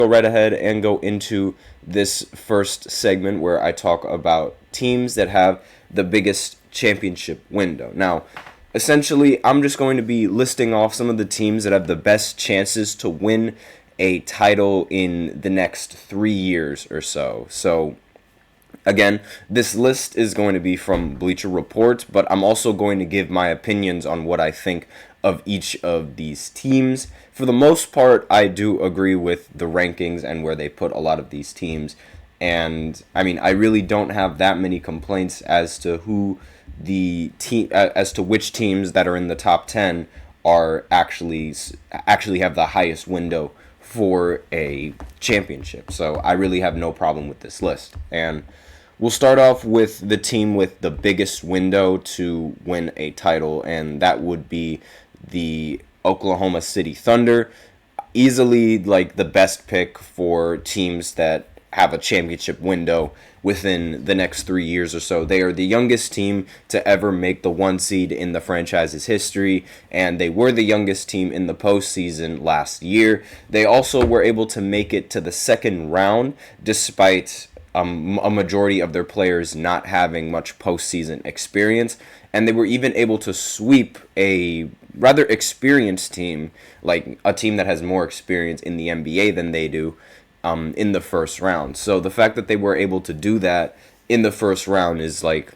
go right ahead and go into this first segment where I talk about teams that have the biggest championship window. Now, essentially, I'm just going to be listing off some of the teams that have the best chances to win a title in the next 3 years or so. So, again, this list is going to be from Bleacher Report, but I'm also going to give my opinions on what I think of each of these teams. For the most part, I do agree with the rankings and where they put a lot of these teams. And I mean, I really don't have that many complaints as to who the team, as to which teams that are in the top 10 are actually have the highest window for a championship. So I really have no problem with this list. And we'll start off with the team with the biggest window to win a title, and that would be the Oklahoma City Thunder. Easily, like, the best pick for teams that have a championship window within the next 3 years or so. They are the youngest team to ever make the 1 seed in the franchise's history, and they were the youngest team in the postseason last year. They also were able to make it to the second round despite a majority of their players not having much postseason experience, and they were even able to sweep a rather experienced team, like a team that has more experience in the NBA than they do, in the first round. So the fact that they were able to do that in the first round is, like,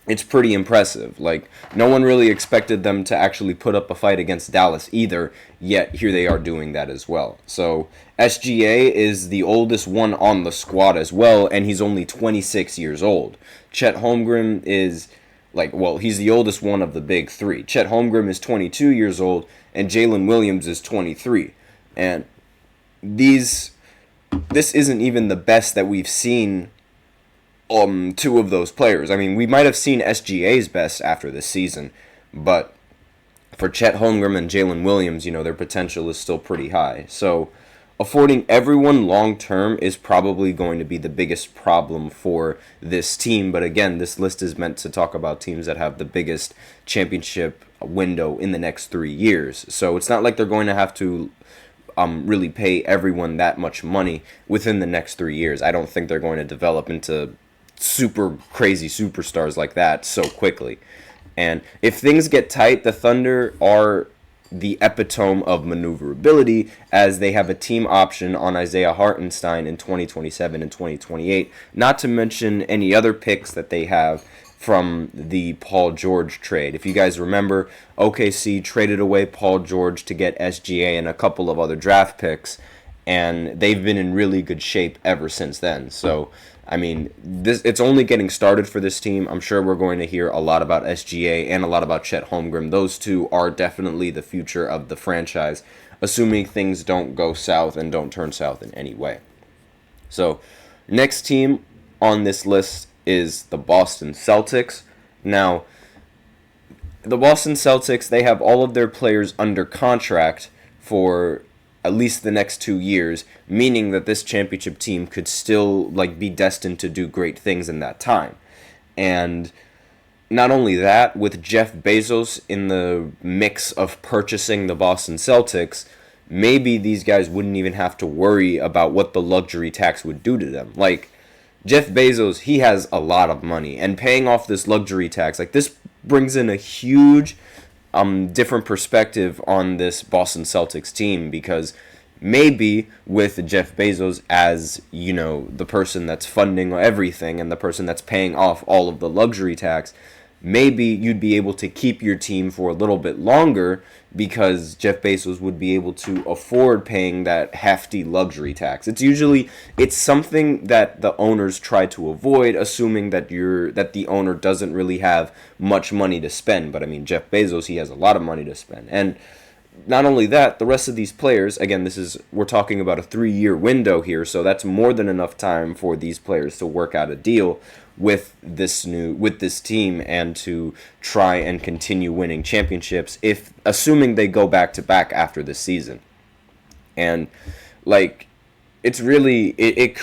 it's pretty impressive. Like, no one really expected them to actually put up a fight against Dallas either, yet here they are doing that as well. So SGA is the oldest one on the squad as well, and he's only 26 years old. Chet Holmgren is, he's the oldest one of the big three. Chet Holmgren is 22 years old, and Jalen Williams is 23. And this isn't even the best that we've seen two of those players. I mean, we might have seen SGA's best after this season, but for Chet Holmgren and Jalen Williams, their potential is still pretty high. So affording everyone long-term is probably going to be the biggest problem for this team. But again, this list is meant to talk about teams that have the biggest championship window in the next 3 years. So it's not like they're going to have to really pay everyone that much money within the next 3 years. I don't think they're going to develop into super crazy superstars like that so quickly. And if things get tight, the Thunder are the epitome of maneuverability, as they have a team option on Isaiah Hartenstein in 2027 and 2028, not to mention any other picks that they have from the Paul George trade. If you guys remember, OKC traded away Paul George to get SGA and a couple of other draft picks, and they've been in really good shape ever since then. So, I mean, it's only getting started for this team. I'm sure we're going to hear a lot about SGA and a lot about Chet Holmgren. Those two are definitely the future of the franchise, assuming things don't go south and don't turn south in any way. So, next team on this list is the Boston Celtics. Now, the Boston Celtics, they have all of their players under contract for at least the next 2 years, meaning that this championship team could still be destined to do great things in that time. And not only that, with Jeff Bezos in the mix of purchasing the Boston Celtics, maybe these guys wouldn't even have to worry about what the luxury tax would do to them. Jeff Bezos, he has a lot of money, and paying off this luxury tax, this brings in a huge different perspective on this Boston Celtics team, because maybe with Jeff Bezos as, the person that's funding everything and the person that's paying off all of the luxury tax, maybe you'd be able to keep your team for a little bit longer because Jeff Bezos would be able to afford paying that hefty luxury tax. It's something that the owners try to avoid, assuming that the owner doesn't really have much money to spend. But I mean, Jeff Bezos, he has a lot of money to spend. And not only that, the rest of these players, again, we're talking about a 3-year window here, so that's more than enough time for these players to work out a deal with this team and to try and continue winning championships, assuming they go back to back after this season. And it's really it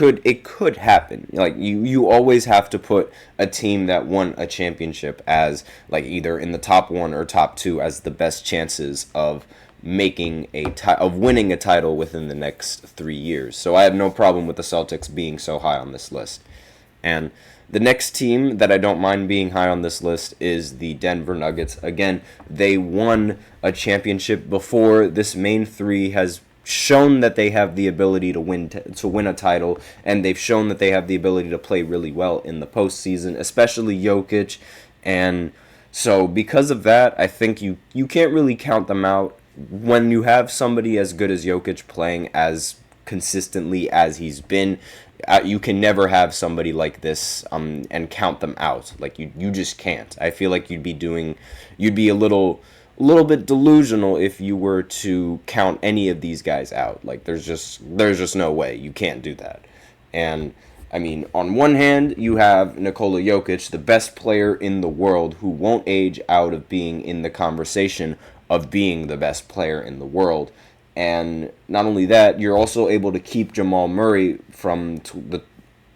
could happen. You always have to put a team that won a championship as either in the top 1 or top 2 as the best chances of winning a title within the next 3 years. So I have no problem with the Celtics being so high on this list. And the next team that I don't mind being high on this list is the Denver Nuggets. Again, they won a championship before. This main three has shown that they have the ability to win a title, and they've shown that they have the ability to play really well in the postseason, especially Jokic. And so because of that, I think you can't really count them out. When you have somebody as good as Jokic playing as consistently as he's been, you can never have somebody like this and count them out. Like you just can't. I feel like you'd be a little bit delusional if you were to count any of these guys out. Like there's just no way. You can't do that. And I mean, on one hand, you have Nikola Jokic, the best player in the world, who won't age out of being in the conversation of being the best player in the world. And not only that, you're also able to keep Jamal Murray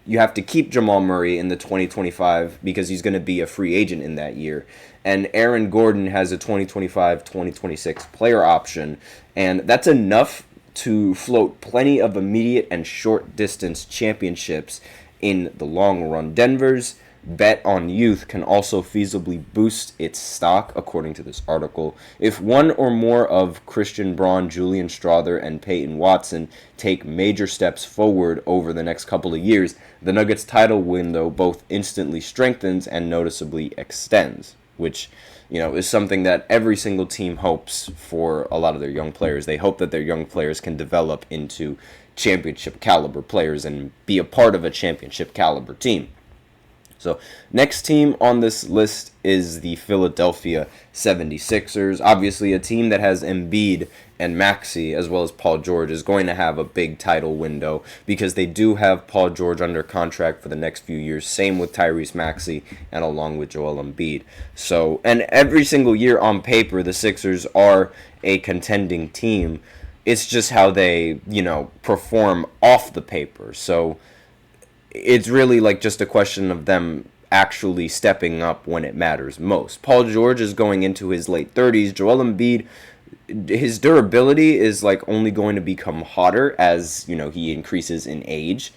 you have to keep Jamal Murray in the 2025 because he's going to be a free agent in that year. And Aaron Gordon has a 2025-2026 player option, and that's enough to float plenty of immediate and short distance championships in the long run. Denver's bet on youth can also feasibly boost its stock, according to this article. If one or more of Christian Braun, Julian Strawther, and Peyton Watson take major steps forward over the next couple of years, the Nuggets' title window both instantly strengthens and noticeably extends, which is something that every single team hopes for a lot of their young players. They hope that their young players can develop into championship caliber players and be a part of a championship caliber team. So next team on this list is the Philadelphia 76ers. Obviously, a team that has Embiid and Maxey as well as Paul George is going to have a big title window because they do have Paul George under contract for the next few years. Same with Tyrese Maxey and along with Joel Embiid. So, and every single year on paper, the Sixers are a contending team. It's just how they, perform off the paper. So it's really like just a question of them actually stepping up when it matters most. Paul George is going into his late 30s. Joel Embiid, his durability is like only going to become hotter as, he increases in age,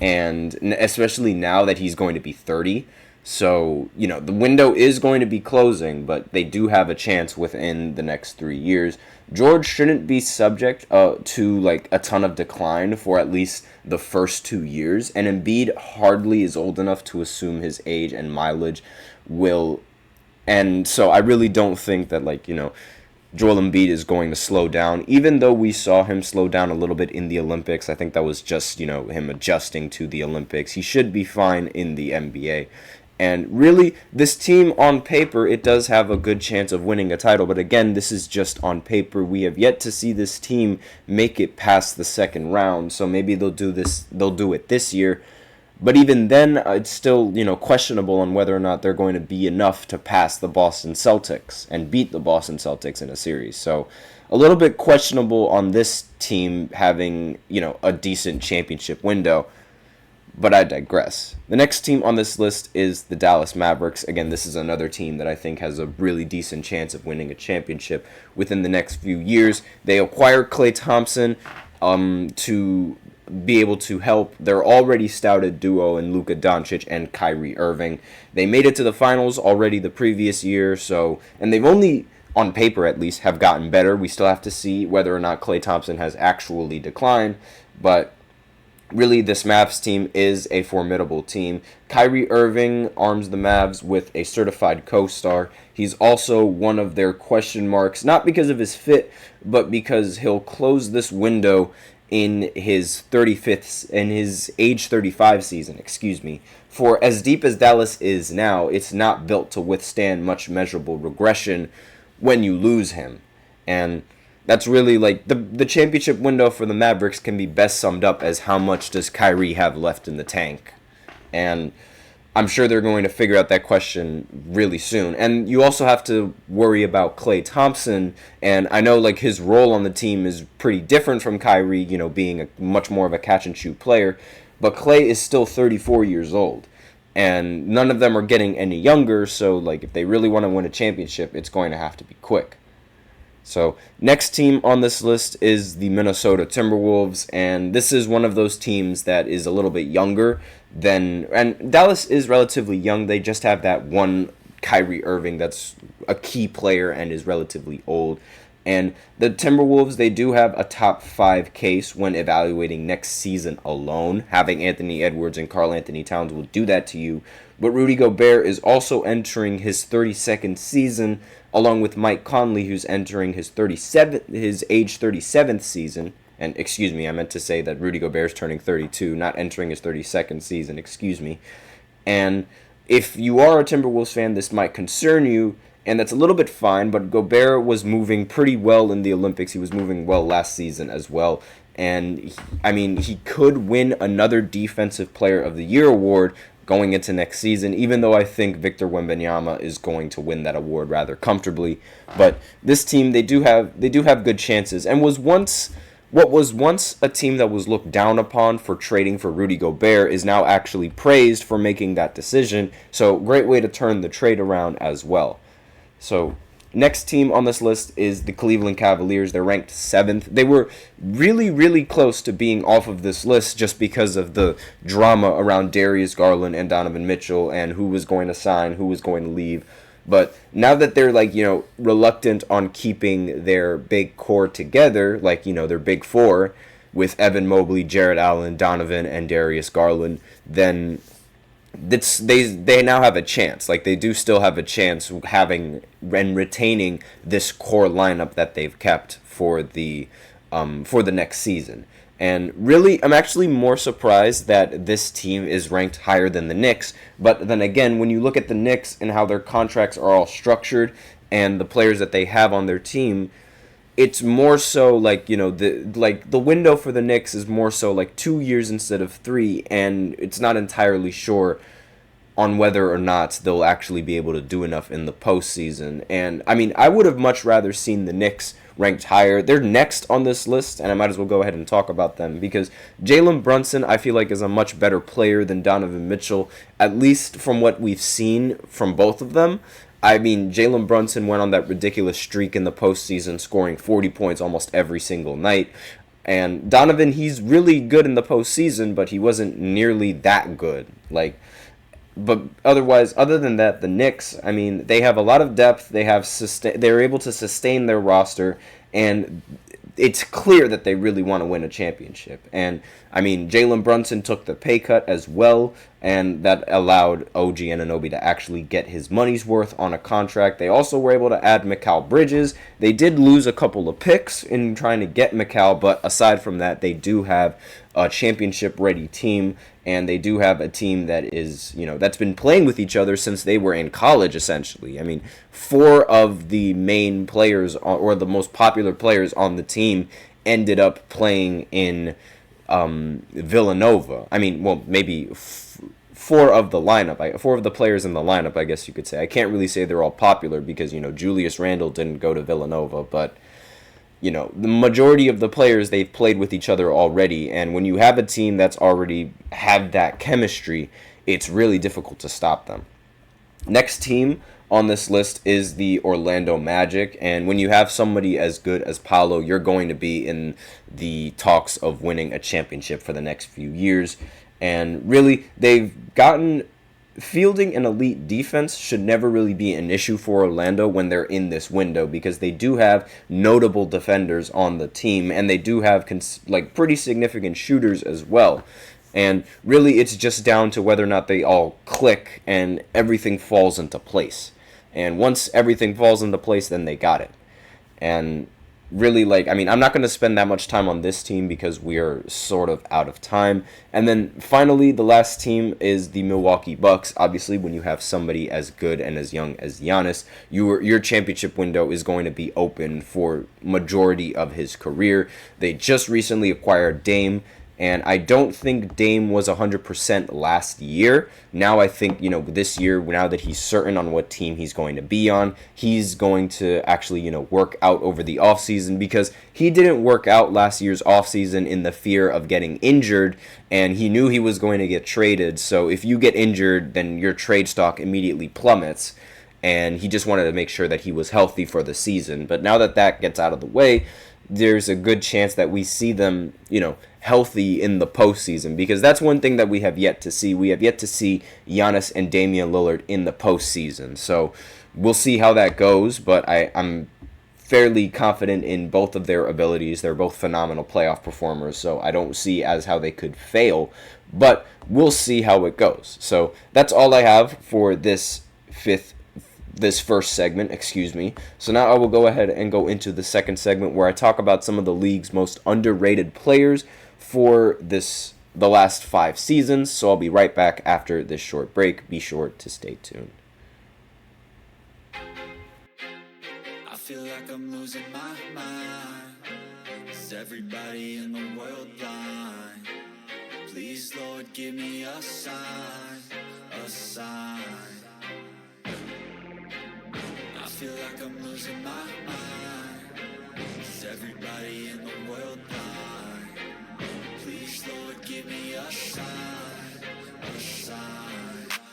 and especially now that he's going to be 30. So, the window is going to be closing, but they do have a chance within the next 3 years. George shouldn't be subject to like a ton of decline for at least the first 2 years, and Embiid hardly is old enough to assume his age and mileage will. And so I really don't think that Joel Embiid is going to slow down, even though we saw him slow down a little bit in the Olympics. I think that was just, him adjusting to the Olympics. He should be fine in the NBA. And really, this team on paper, it does have a good chance of winning a title. But again, this is just on paper. We have yet to see this team make it past the second round. So maybe they'll do it this year. But even then, it's still, questionable on whether or not they're going to be enough to pass the Boston Celtics and beat the Boston Celtics in a series. So a little bit questionable on this team having, a decent championship window. But I digress. The next team on this list is the Dallas Mavericks. Again, this is another team that I think has a really decent chance of winning a championship within the next few years. They acquired Klay Thompson to be able to help their already stouted duo in Luka Doncic and Kyrie Irving. They made it to the finals already the previous year, and they've only, on paper at least, have gotten better. We still have to see whether or not Klay Thompson has actually declined, but really, this Mavs team is a formidable team. Kyrie Irving arms the Mavs with a certified co-star. He's also one of their question marks, not because of his fit, but because he'll close this window in his age 35 season, For as deep as Dallas is now, it's not built to withstand much measurable regression when you lose him. And that's really the championship window for the Mavericks can be best summed up as how much does Kyrie have left in the tank. And I'm sure they're going to figure out that question really soon. And you also have to worry about Klay Thompson. And I know his role on the team is pretty different from Kyrie, being a much more of a catch and shoot player. But Klay is still 34 years old. And none of them are getting any younger. So if they really want to win a championship, it's going to have to be quick. So next team on this list is the Minnesota Timberwolves, and this is one of those teams that is a little bit younger than, and Dallas is relatively young. They just have that one Kyrie Irving that's a key player and is relatively old. And the Timberwolves, they do have a top 5 case when evaluating next season alone. Having Anthony Edwards and Karl Anthony Towns will do that to you. But Rudy Gobert is also entering his 32nd season, along with Mike Conley, who's entering his age 37th season. And excuse me, I meant to say that Rudy Gobert is turning 32, not entering his 32nd season, excuse me. And if you are a Timberwolves fan, this might concern you, and that's a little bit fine, but Gobert was moving pretty well in the Olympics. He was moving well last season as well. And, he could win another Defensive Player of the Year award going into next season, even though I think Victor Wembanyama is going to win that award rather comfortably. But this team, they do have good chances, and what was once a team that was looked down upon for trading for Rudy Gobert is now actually praised for making that decision. So great way to turn the trade around as well. So next team on this list is the Cleveland Cavaliers. They're ranked 7th. They were really, really close to being off of this list just because of the drama around Darius Garland and Donovan Mitchell and who was going to sign, who was going to leave. But now that they're reluctant on keeping their big core together, their big four with Evan Mobley, Jarrett Allen, Donovan, and Darius Garland, then they now have a chance. They do still have a chance having and retaining this core lineup that they've kept for the next season. And really, I'm actually more surprised that this team is ranked higher than the Knicks. But then again, when you look at the Knicks and how their contracts are all structured and the players that they have on their team, it's more so the window for the Knicks is more so 2 years instead of 3, and it's not entirely sure on whether or not they'll actually be able to do enough in the postseason. And I would have much rather seen the Knicks ranked higher. They're next on this list, and I might as well go ahead and talk about them because Jalen Brunson, I feel like, is a much better player than Donovan Mitchell, at least from what we've seen from both of them. Jalen Brunson went on that ridiculous streak in the postseason, scoring 40 points almost every single night. And Donovan, he's really good in the postseason, but he wasn't nearly that good. But otherwise, other than that, the Knicks, they have a lot of depth. They're able to sustain their roster, and it's clear that they really want to win a championship. And Jalen Brunson took the pay cut as well, and that allowed OG Anunoby to actually get his money's worth on a contract. They also were able to add Mikal Bridges. They did lose a couple of picks in trying to get Mikal, but aside from that, they do have a championship-ready team, and they do have a team that is, that's been playing with each other since they were in college, essentially. 4 of the main players, or the most popular players on the team, ended up playing in Villanova. Maybe 4 of the lineup, 4 of the players in the lineup, I guess you could say. I can't really say they're all popular because, Julius Randle didn't go to Villanova, but the majority of the players, they've played with each other already, and when you have a team that's already had that chemistry, it's really difficult to stop them. Next team on this list is the Orlando Magic, and when you have somebody as good as Paolo, you're going to be in the talks of winning a championship for the next few years. And really, they've gotten fielding an elite defense should never really be an issue for Orlando when they're in this window because they do have notable defenders on the team and they do have pretty significant shooters as well. And really, it's just down to whether or not they all click and everything falls into place. And once everything falls into place, then they got it. And really, I'm not going to spend that much time on this team because we are sort of out of time. And then finally, the last team is the Milwaukee Bucks. Obviously, when you have somebody as good and as young as Giannis, your championship window is going to be open for majority of his career. They just recently acquired Dame, and I don't think Dame was 100% last year. Now I think, this year, now that he's certain on what team he's going to be on, he's going to actually, work out over the offseason because he didn't work out last year's offseason in the fear of getting injured, and he knew he was going to get traded. So if you get injured, then your trade stock immediately plummets. and he just wanted to make sure that he was healthy for the season. But now that that gets out of the way, there's a good chance that we see them, healthy in the postseason, because that's one thing that we have yet to see. We have yet to see Giannis and Damian Lillard in the postseason. So we'll see how that goes, but I'm fairly confident in both of their abilities. They're both phenomenal playoff performers, so I don't see as how they could fail, but we'll see how it goes. So that's all I have for this first segment, excuse me. So now I will go ahead and go into the second segment where I talk about some of the league's most underrated players for the last 5 seasons. So I'll be right back after this short break. Be sure to stay tuned. I feel like I'm losing my mind. Is everybody in the world blind? Please, Lord, give me a sign, a sign. I feel like I'm losing my mind. Is everybody in the world blind? Please, Lord, give me a sign, a sign.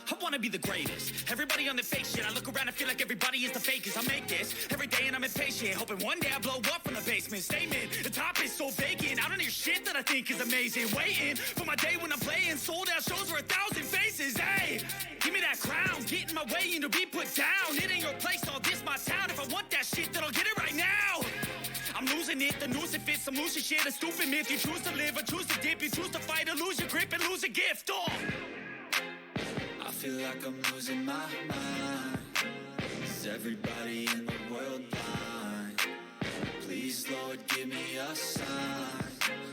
I wanna be the greatest. Everybody on the fake shit. I look around and feel like everybody is the fakest. I make this every day and I'm impatient, hoping one day I blow up from the basement. Statement, the top is so vacant. I don't hear shit that I think is amazing. Waiting for my day when I'm playing sold out shows for 1,000 faces. Hey, give me that crown, get in my way and to be put down. It ain't your place, all this my town. If I want that shit, then I'll get it right now. I'm losing it, the noose it fits. I'm losing shit, a stupid myth. You choose to live or choose to dip. You choose to fight or lose your grip and lose a gift. I feel like I'm losing my mind. Is everybody in the world blind? Please, Lord, give me a sign,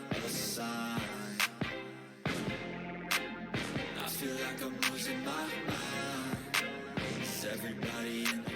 a sign. I feel like I'm losing my mind. Is everybody in the